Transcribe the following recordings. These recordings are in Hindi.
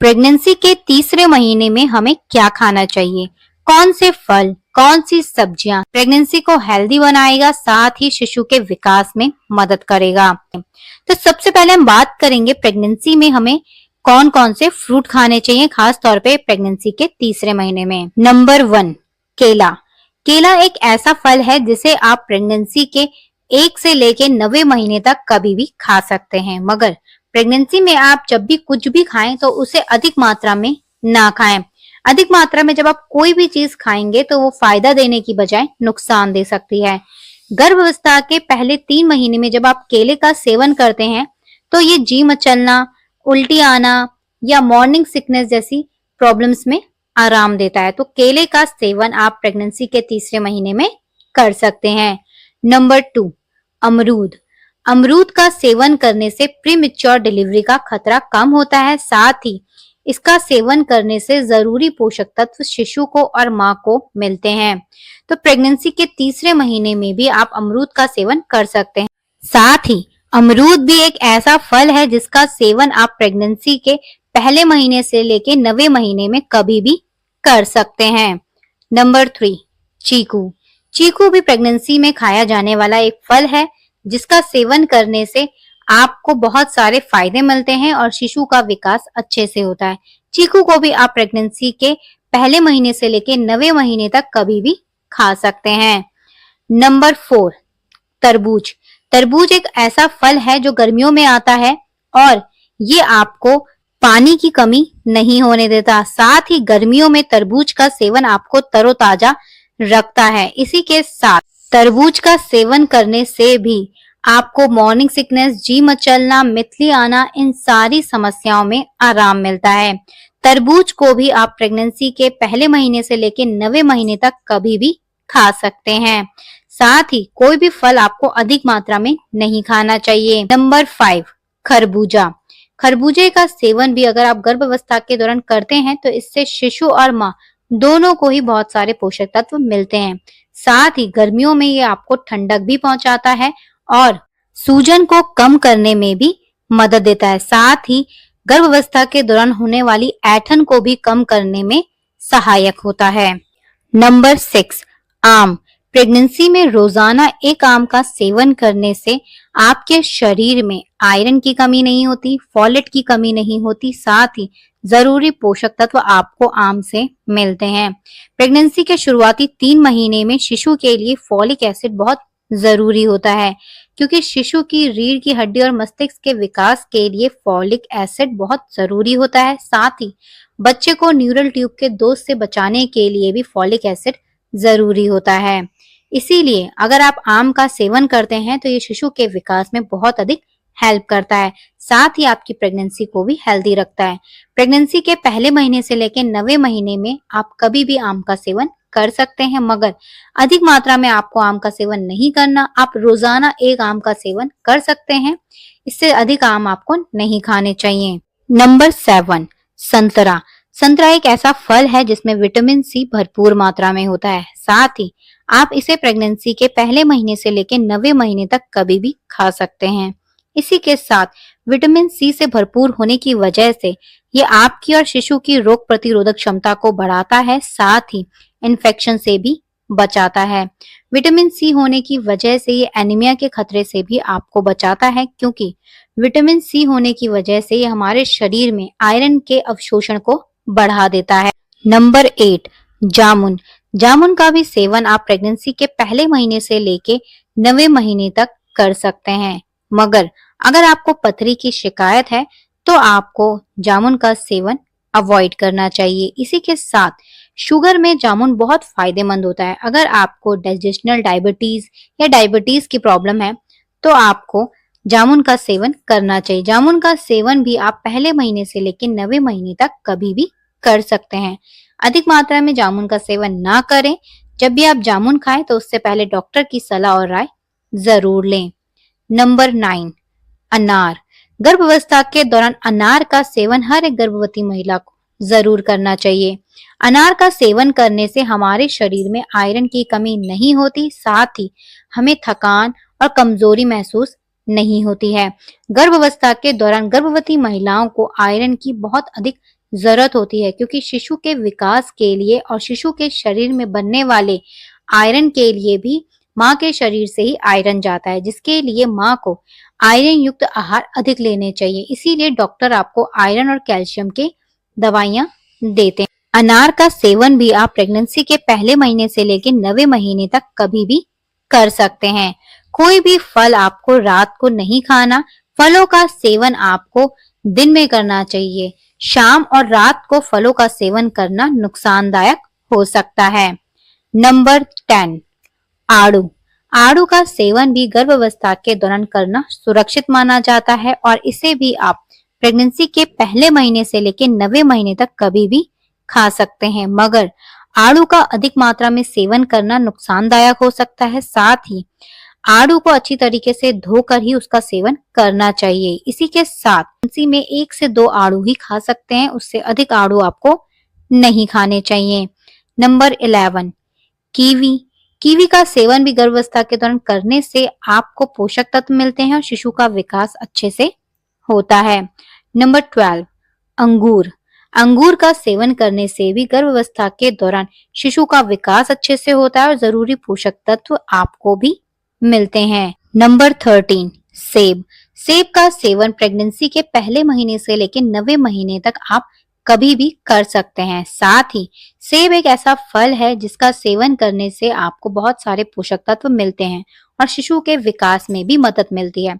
प्रेगनेंसी के तीसरे महीने में हमें क्या खाना चाहिए? कौन से फल, कौन सी सब्जियां प्रेगनेंसी को हेल्दी बनाएगा, साथ ही शिशु के विकास में मदद करेगा। तो सबसे पहले हम बात करेंगे प्रेगनेंसी में हमें कौन कौन से फ्रूट खाने चाहिए, खास तौर पे प्रेगनेंसी के तीसरे महीने में। नंबर 1, केला। केला एक ऐसा फल है जिसे आप प्रेगनेंसी के 1 से लेके 90 महीने तक कभी भी खा सकते हैं, मगर प्रेगनेंसी में आप जब भी कुछ भी खाएं तो उसे अधिक मात्रा में ना खाएं। अधिक मात्रा में जब आप कोई भी चीज खाएंगे तो वो फायदा देने की बजाय नुकसान दे सकती है। गर्भावस्था के पहले 3 महीने में जब आप केले का सेवन करते हैं तो ये जी मचलना, उल्टी आना या मॉर्निंग सिकनेस जैसी प्रॉब्लम्स में आराम देता है। तो केले का सेवन आप प्रेगनेंसी के तीसरे महीने में कर सकते हैं। नंबर 2, अमरूद। अमरूद का सेवन करने से प्रीमेच्योर डिलीवरी का खतरा कम होता है, साथ ही इसका सेवन करने से जरूरी पोषक तत्व शिशु को और मां को मिलते हैं। तो प्रेगनेंसी के तीसरे महीने में भी आप अमरूद का सेवन कर सकते हैं। साथ ही अमरूद भी एक ऐसा फल है जिसका सेवन आप प्रेगनेंसी के पहले महीने से लेके 90 महीने में कभी भी कर सकते हैं। नंबर 3, चीकू। चीकू भी प्रेगनेंसी में खाया जाने वाला एक फल है जिसका सेवन करने से आपको बहुत सारे फायदे मिलते हैं और शिशु का विकास अच्छे से होता है। चीकू को भी आप प्रेगनेंसी के पहले महीने से लेके 90 महीने तक कभी भी खा सकते हैं। नंबर 4, तरबूज। तरबूज एक ऐसा फल है जो गर्मियों में आता है और ये आपको पानी की कमी नहीं होने देता। साथ ही गर्मियों में तरबूज का सेवन आपको तरोताजा रखता है। इसी के साथ तरबूज का सेवन करने से भी आपको मॉर्निंग सिकनेस, जी मचलना, मितली आना, इन सारी समस्याओं में आराम मिलता है। तरबूज को भी आप प्रेगनेंसी के पहले महीने से लेकर 90 महीने तक कभी भी खा सकते हैं। साथ ही कोई भी फल आपको अधिक मात्रा में नहीं खाना चाहिए। नंबर 5, खरबूजा। खरबूजे का सेवन भी अगर आप गर्भावस्था के दौरान करते हैं तो इससे शिशु और मां दोनों को ही बहुत सारे पोषक तत्व मिलते हैं। साथ ही गर्मियों में ये आपको ठंडक भी पहुंचाता है और सूजन को कम करने में भी मदद देता है। साथ ही गर्भावस्था के दौरान होने वाली ऐंठन को भी कम करने में सहायक होता है। नंबर 6, आम। प्रेगनेंसी में रोजाना एक आम का सेवन करने से आपके शरीर में आयरन की कमी नहीं होती, फॉलेट की कमी नहीं होती, साथ ही जरूरी पोषक तत्व आपको आम से मिलते हैं। प्रेगनेंसी के शुरुआती 3 महीने में शिशु के लिए फॉलिक एसिड बहुत जरूरी होता है, क्योंकि शिशु की रीढ़ की हड्डी और मस्तिष्क के विकास के लिए फॉलिक एसिड बहुत जरूरी होता है। साथ ही बच्चे को न्यूरल ट्यूब के दोष से बचाने के लिए भी फॉलिक एसिड जरूरी होता है। इसीलिए अगर आप आम का सेवन करते हैं तो ये शिशु के विकास में बहुत अधिक हेल्प करता है। साथ ही आपकी प्रेगनेंसी को भी हेल्दी रखता है। प्रेगनेंसी के पहले महीने से लेकर 90 महीने में आप कभी भी आम का सेवन कर सकते हैं, मगर अधिक मात्रा में आपको आम का सेवन नहीं करना। आप रोजाना एक आम का सेवन कर सकते हैं, इससे अधिक आम आपको नहीं खाने चाहिए। नंबर 7, संतरा। संतरा एक ऐसा फल है जिसमें विटामिन सी भरपूर मात्रा में होता है। साथ ही आप इसे प्रेगनेंसी के पहले महीने से लेकर 90 महीने तक कभी भी खा सकते हैं। इसी के साथ विटामिन सी से भरपूर होने की वजह से ये आपकी और शिशु की रोग प्रतिरोधक क्षमता को बढ़ाता है, साथ ही इन्फेक्शन से भी बचाता है। विटामिन सी होने की वजह से ये एनीमिया के खतरे से भी आपको बचाता है, क्योंकि विटामिन सी होने की वजह से ये हमारे शरीर में आयरन के अवशोषण को बढ़ा देता है। नंबर 8, जामुन। जामुन का भी सेवन आप प्रेगनेंसी के पहले महीने से लेके 90 महीने तक कर सकते हैं, मगर अगर आपको पथरी की शिकायत है तो आपको जामुन का सेवन अवॉइड करना चाहिए। इसी के साथ शुगर में जामुन बहुत फायदेमंद होता है। अगर आपको डाइजेशनल डायबिटीज या डायबिटीज की प्रॉब्लम है तो आपको जामुन का सेवन करना चाहिए। जामुन का सेवन भी आप पहले महीने से लेकर 90 महीने तक कभी भी कर सकते हैं। अधिक मात्रा में जामुन का सेवन ना करें। जब भी आप जामुन खाएं तो उससे पहले डॉक्टर की सलाह और राय जरूर लें। नंबर 9, अनार। गर्भावस्था के दौरान अनार का सेवन हर एक गर्भवती महिला को जरूर करना चाहिए। अनार का सेवन करने से हमारे शरीर में आयरन की कमी नहीं होती, साथ ही हमें थकान और कमजोरी महसूस नहीं होती है। गर्भावस्था के दौरान गर्भवती महिलाओं को आयरन की बहुत अधिक जरूरत होती है, क्योंकि शिशु के विकास के लिए और शिशु के शरीर में बनने वाले आयरन के लिए भी माँ के शरीर से ही आयरन जाता है, जिसके लिए माँ को आयरन युक्त आहार अधिक लेने चाहिए। इसीलिए डॉक्टर आपको आयरन और कैल्शियम के दवाइयां देते हैं। अनार का सेवन भी आप प्रेगनेंसी के पहले महीने से लेकर 9वें महीने तक कभी भी कर सकते हैं। कोई भी फल आपको रात को नहीं खाना। फलों का सेवन आपको दिन में करना चाहिए। शाम और रात को फलों का सेवन करना नुकसानदायक हो सकता है। नंबर 10, आड़ू। आड़ू का सेवन भी गर्भावस्था के दौरान करना सुरक्षित माना जाता है और इसे भी आप प्रेगनेंसी के पहले महीने से लेकर 9वें महीने तक कभी भी खा सकते हैं, मगर आड़ू का अधिक मात्रा में सेवन करना नुकसानदायक हो सकता है। साथ ही आड़ू को अच्छी तरीके से धोकर ही उसका सेवन करना चाहिए। इसी के साथ प्रेगनेंसी में 1 से 2 आड़ू ही खा सकते हैं, उससे अधिक आड़ू आपको नहीं खाने चाहिए। Number 11, kiwi. कीवी का सेवन भी गर्भावस्था के दौरान करने से आपको पोषक तत्व मिलते हैं और शिशु का विकास अच्छे से होता है। नंबर 12, अंगूर। अंगूर का सेवन करने से भी गर्भावस्था के दौरान शिशु का विकास अच्छे से होता है और जरूरी पोषक तत्व आपको भी मिलते हैं। नंबर 13, सेब। सेब का सेवन प्रेगनेंसी के पहले महीने से लेकर 9वें महीने तक आप कभी भी कर सकते हैं। साथ ही सेब एक ऐसा फल है जिसका सेवन करने से आपको बहुत सारे पोषक तत्व मिलते हैं और शिशु के विकास में भी मदद मिलती है।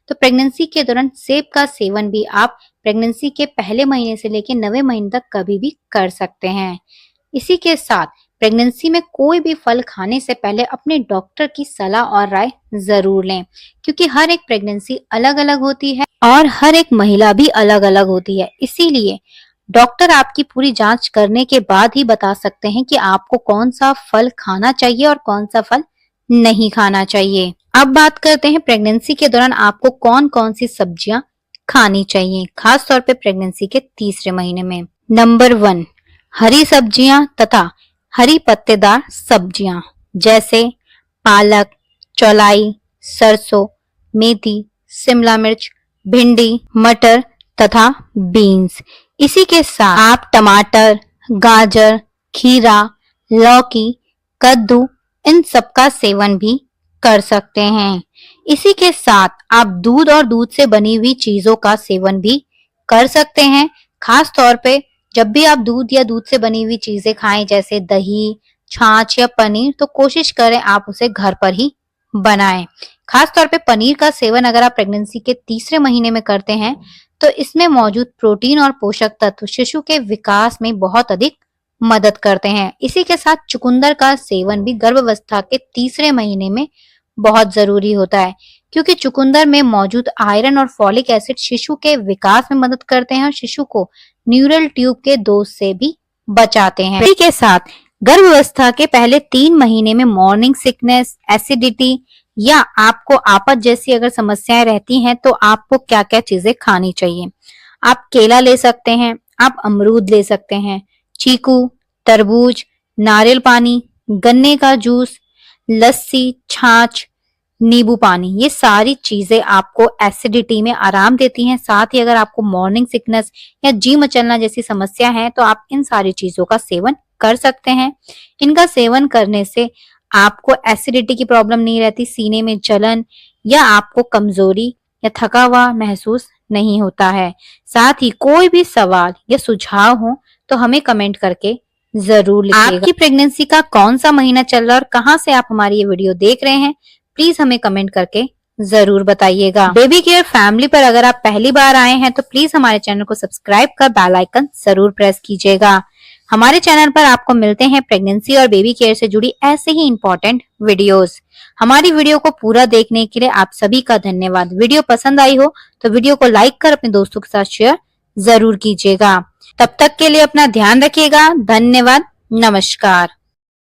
तो प्रेगनेंसी के दौरान सेब का सेवन भी आप प्रेगनेंसी के पहले महीने से लेकर 9वें महीने तक कभी भी कर सकते हैं। इसी के साथ प्रेगनेंसी में कोई भी फल खाने से पहले अपने डॉक्टर की सलाह और राय जरूर लें, क्योंकि हर एक प्रेगनेंसी अलग अलग होती है और हर एक महिला भी अलग अलग होती है। इसीलिए डॉक्टर आपकी पूरी जांच करने के बाद ही बता सकते हैं कि आपको कौन सा फल खाना चाहिए और कौन सा फल नहीं खाना चाहिए। अब बात करते हैं प्रेगनेंसी के दौरान आपको कौन कौन सी सब्जियां खानी चाहिए, खास तौर पे प्रेगनेंसी के तीसरे महीने में। नंबर 1, हरी सब्जियां तथा हरी पत्तेदार सब्जियां, जैसे पालक, चौलाई, सरसों, मेथी, शिमला मिर्च, भिंडी, मटर तथा बीन्स। इसी के साथ आप टमाटर, गाजर, खीरा, लौकी, कद्दू इन सब का सेवन भी कर सकते हैं। इसी के साथ आप दूध और दूध से बनी हुई चीजों का सेवन भी कर सकते हैं। खास तौर पे जब भी आप दूध या दूध से बनी हुई चीजें खाएं, जैसे दही, छाछ या पनीर, तो कोशिश करें आप उसे घर पर ही बनाएं। खास तौर पे पनीर का सेवन अगर आप प्रेगनेंसी के तीसरे महीने में करते हैं तो इसमें मौजूद प्रोटीन और पोषक तत्व शिशु के विकास में बहुत अधिक मदद करते हैं। इसी के साथ चुकंदर का सेवन भी गर्भावस्था के तीसरे महीने में बहुत जरूरी होता है, क्योंकि चुकंदर में मौजूद आयरन और फॉलिक एसिड शिशु के विकास में मदद करते हैं और शिशु को न्यूरल ट्यूब के दोष से भी बचाते हैं। इसी के साथ गर्भावस्था के पहले 3 महीने में मॉर्निंग सिकनेस, एसिडिटी या आपको आपत जैसी अगर समस्याएं रहती हैं तो आपको क्या क्या चीजें खानी चाहिए। आप केला ले सकते हैं, आप अमरूद ले सकते हैं, चीकू, तरबूज, नारियल पानी, गन्ने का जूस, लस्सी, छाछ, नींबू पानी, ये सारी चीजें आपको एसिडिटी में आराम देती हैं। साथ ही अगर आपको मॉर्निंग सिकनेस या जी मचलना जैसी समस्या है तो आप इन सारी चीजों का सेवन कर सकते हैं। इनका सेवन करने से आपको एसिडिटी की प्रॉब्लम नहीं रहती, सीने में जलन या आपको कमजोरी या थका हुआ महसूस नहीं होता है। साथ ही कोई भी सवाल या सुझाव हो तो हमें कमेंट करके जरूर लिखिएगा। आपकी प्रेगनेंसी का कौन सा महीना चल रहा है और कहां से आप हमारी ये वीडियो देख रहे हैं, प्लीज हमें कमेंट करके जरूर बताइएगा। बेबी केयर फैमिली पर अगर आप पहली बार आए हैं तो प्लीज हमारे चैनल को सब्सक्राइब कर बेल आइकन जरूर प्रेस कीजिएगा। हमारे चैनल पर आपको मिलते हैं प्रेगनेंसी और बेबी केयर से जुड़ी ऐसे ही इंपॉर्टेंट वीडियोस। हमारी वीडियो को पूरा देखने के लिए आप सभी का धन्यवाद। वीडियो पसंद आई हो तो वीडियो को लाइक कर अपने दोस्तों के साथ शेयर जरूर कीजिएगा। तब तक के लिए अपना ध्यान रखिएगा। धन्यवाद। नमस्कार।